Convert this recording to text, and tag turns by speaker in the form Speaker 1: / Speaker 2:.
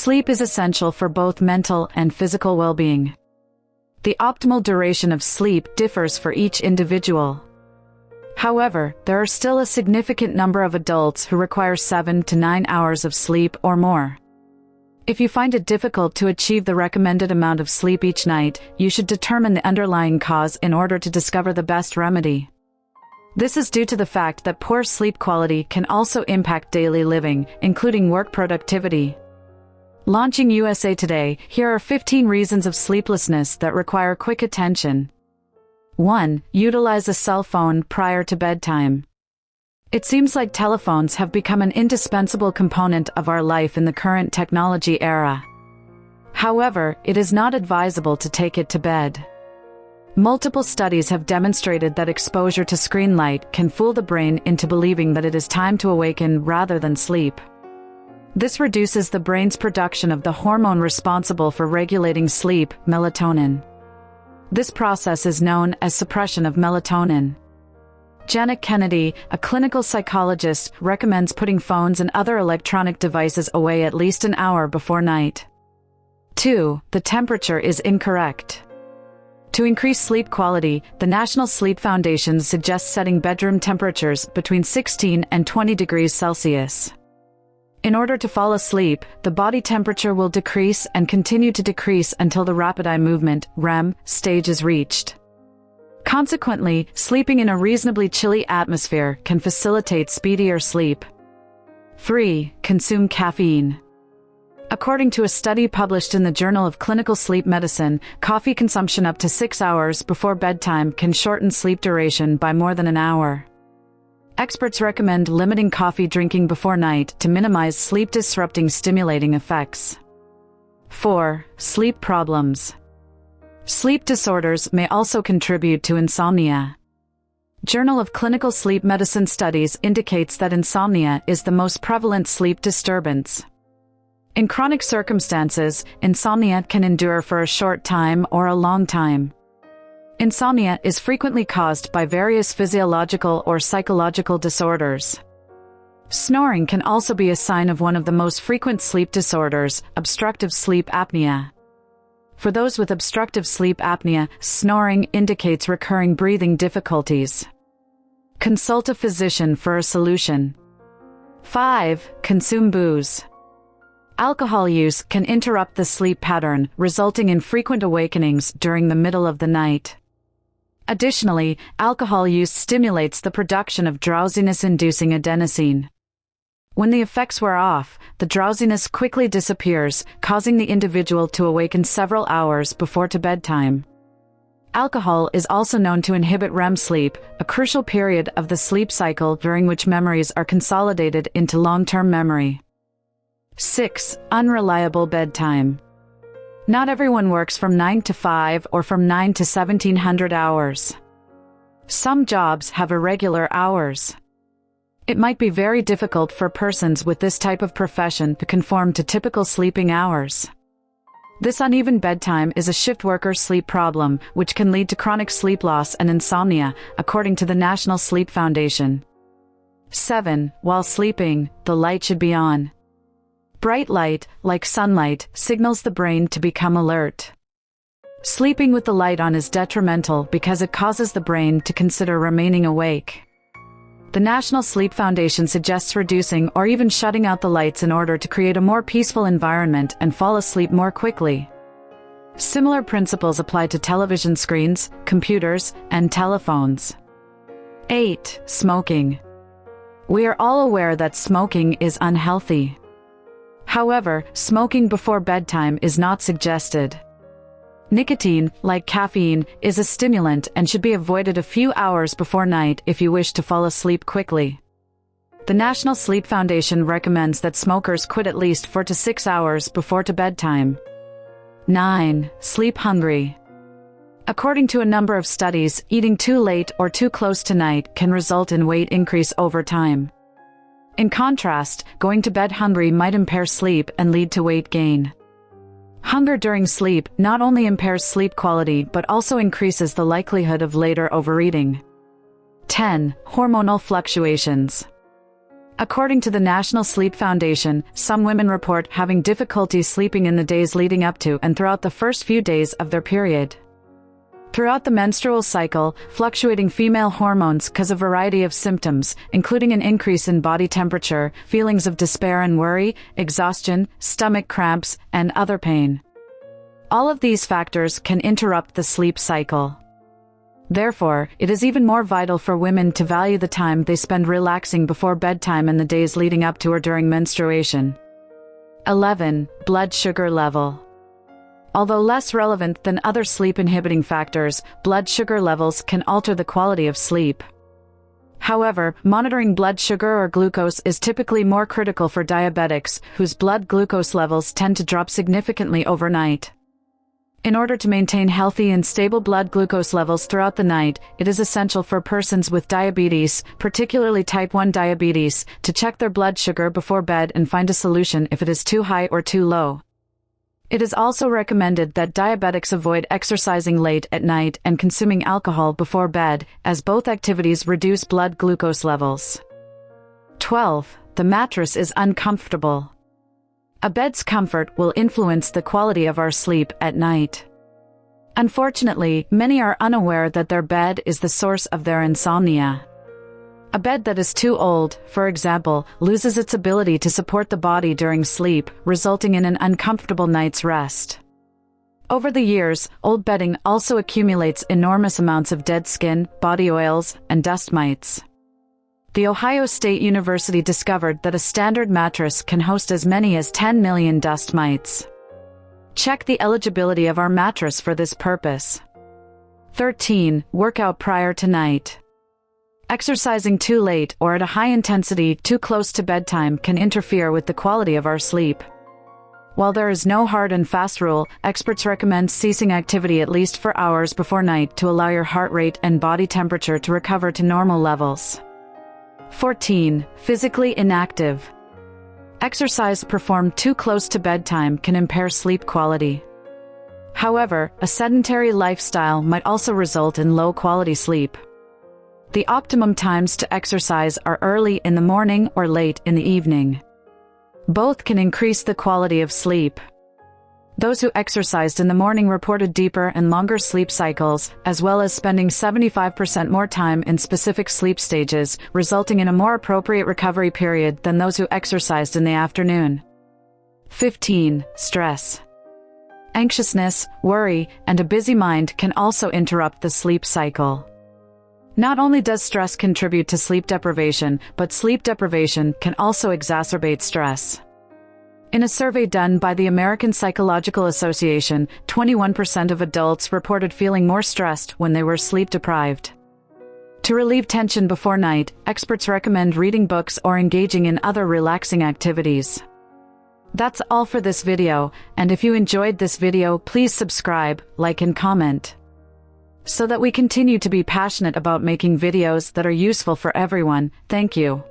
Speaker 1: Sleep is essential for both mental and physical well-being. The optimal duration of sleep differs for each individual. However, there are still a significant number of adults who require 7 to 9 hours of sleep or more. If you find it difficult to achieve the recommended amount of sleep each night, you should determine the underlying cause in order to discover the best remedy. This is due to the fact that poor sleep quality can also impact daily living, including work productivity. Launching USA Today, here are 15 reasons of sleeplessness that require quick attention. 1. Utilize a cell phone prior to bedtime. It seems like telephones have become an indispensable component of our life in the current technology era. However, it is not advisable to take it to bed. Multiple studies have demonstrated that exposure to screen light can fool the brain into believing that it is time to awaken rather than sleep. This reduces the brain's production of the hormone responsible for regulating sleep, melatonin. This process is known as suppression of melatonin. Janet Kennedy, a clinical psychologist, recommends putting phones and other electronic devices away at least an hour before night. 2. The temperature is incorrect. To increase sleep quality, the National Sleep Foundation suggests setting bedroom temperatures between 16 and 20 degrees Celsius. In order to fall asleep, the body temperature will decrease and continue to decrease until the rapid eye movement (REM) stage is reached. Consequently, sleeping in a reasonably chilly atmosphere can facilitate speedier sleep. 3. Consume caffeine. According to a study published in the Journal of Clinical Sleep Medicine, coffee consumption up to 6 hours before bedtime can shorten sleep duration by more than an hour. Experts recommend limiting coffee drinking before night to minimize sleep-disrupting stimulating effects. 4. Sleep problems. Sleep disorders may also contribute to insomnia. Journal of Clinical Sleep Medicine studies indicates that insomnia is the most prevalent sleep disturbance. In chronic circumstances, insomnia can endure for a short time or a long time. Insomnia is frequently caused by various physiological or psychological disorders. Snoring can also be a sign of one of the most frequent sleep disorders, obstructive sleep apnea. For those with obstructive sleep apnea, snoring indicates recurring breathing difficulties. Consult a physician for a solution. 5. Consume booze. Alcohol use can interrupt the sleep pattern, resulting in frequent awakenings during the middle of the night. Additionally, alcohol use stimulates the production of drowsiness-inducing adenosine. When the effects wear off, the drowsiness quickly disappears, causing the individual to awaken several hours before bedtime. Alcohol is also known to inhibit REM sleep, a crucial period of the sleep cycle during which memories are consolidated into long-term memory. 6. Unreliable bedtime. Not everyone works from 9 to 5 or from 9 to 1700 hours. Some jobs have irregular hours. It might be very difficult for persons with this type of profession to conform to typical sleeping hours. This uneven bedtime is a shift worker's sleep problem, which can lead to chronic sleep loss and insomnia, according to the National Sleep Foundation. 7. While sleeping, the light should be on. Bright light, like sunlight, signals the brain to become alert. Sleeping with the light on is detrimental because it causes the brain to consider remaining awake. The National Sleep Foundation suggests reducing or even shutting out the lights in order to create a more peaceful environment and fall asleep more quickly. Similar principles apply to television screens, computers, and telephones. 8. Smoking. We are all aware that smoking is unhealthy. However, smoking before bedtime is not suggested. Nicotine, like caffeine, is a stimulant and should be avoided a few hours before night if you wish to fall asleep quickly. The National Sleep Foundation recommends that smokers quit at least 4 to 6 hours before bedtime. 9. Sleep hungry. According to a number of studies, eating too late or too close to night can result in weight increase over time. In contrast, going to bed hungry might impair sleep and lead to weight gain. Hunger during sleep not only impairs sleep quality but also increases the likelihood of later overeating. 10. Hormonal fluctuations. According to the National Sleep Foundation, some women report having difficulty sleeping in the days leading up to and throughout the first few days of their period. Throughout the menstrual cycle, fluctuating female hormones cause a variety of symptoms, including an increase in body temperature, feelings of despair and worry, exhaustion, stomach cramps, and other pain. All of these factors can interrupt the sleep cycle. Therefore, it is even more vital for women to value the time they spend relaxing before bedtime and the days leading up to or during menstruation. 11. Blood sugar level. Although less relevant than other sleep-inhibiting factors, blood sugar levels can alter the quality of sleep. However, monitoring blood sugar or glucose is typically more critical for diabetics, whose blood glucose levels tend to drop significantly overnight. In order to maintain healthy and stable blood glucose levels throughout the night, it is essential for persons with diabetes, particularly type 1 diabetes, to check their blood sugar before bed and find a solution if it is too high or too low. It is also recommended that diabetics avoid exercising late at night and consuming alcohol before bed, as both activities reduce blood glucose levels. 12. The mattress is uncomfortable. A bed's comfort will influence the quality of our sleep at night. Unfortunately, many are unaware that their bed is the source of their insomnia. A bed that is too old, for example, loses its ability to support the body during sleep, resulting in an uncomfortable night's rest. Over the years, old bedding also accumulates enormous amounts of dead skin, body oils, and dust mites. The Ohio State University discovered that a standard mattress can host as many as 10 million dust mites. Check the eligibility of our mattress for this purpose. 13. Workout prior to night. Exercising too late or at a high intensity too close to bedtime can interfere with the quality of our sleep. While there is no hard and fast rule, experts recommend ceasing activity at least for hours before night to allow your heart rate and body temperature to recover to normal levels. 14. Physically inactive. Exercise performed too close to bedtime can impair sleep quality. However, a sedentary lifestyle might also result in low-quality sleep. The optimum times to exercise are early in the morning or late in the evening. Both can increase the quality of sleep. Those who exercised in the morning reported deeper and longer sleep cycles, as well as spending 75% more time in specific sleep stages, resulting in a more appropriate recovery period than those who exercised in the afternoon. 15. Stress. Anxiousness, worry, and a busy mind can also interrupt the sleep cycle. Not only does stress contribute to sleep deprivation, but sleep deprivation can also exacerbate stress. In a survey done by the American Psychological Association, 21% of adults reported feeling more stressed when they were sleep deprived. To relieve tension before night, experts recommend reading books or engaging in other relaxing activities. That's all for this video, and if you enjoyed this video, please subscribe, like and comment, so that we continue to be passionate about making videos that are useful for everyone. Thank you.